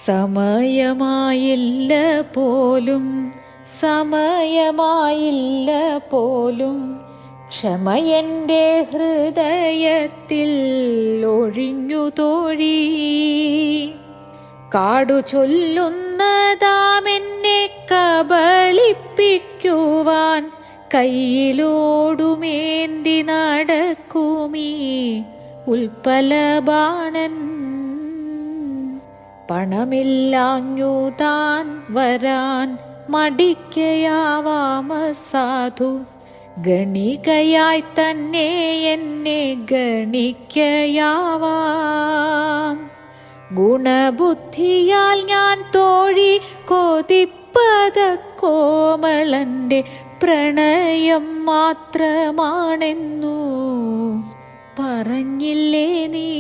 സമയമായില്ല പോലും സമയമായില്ല പോലും ക്ഷമയെൻ്റെ ഹൃദയത്തിൽ ഒഴിഞ്ഞു തോഴി. കാടു ചൊല്ലുന്നതാമെന്നെ കബളിപ്പിക്കുവാൻ കയ്യിലോടുമേന്തി നടക്കുമീ ഉൽപ്പലബാണൻ. പണമില്ലാഞ്ഞു താൻ വരാൻ മടിക്കയാവാമസാധു. ഗണികയായി തന്നെ എന്നെ ഗണിക്കയാവാം. ഗുണബുദ്ധിയാൽ ഞാൻ തോഴി കൊതിപ്പത കോമളന്റെ പ്രണയം മാത്രമാണെന്നു പറഞ്ഞില്ലേ നീ.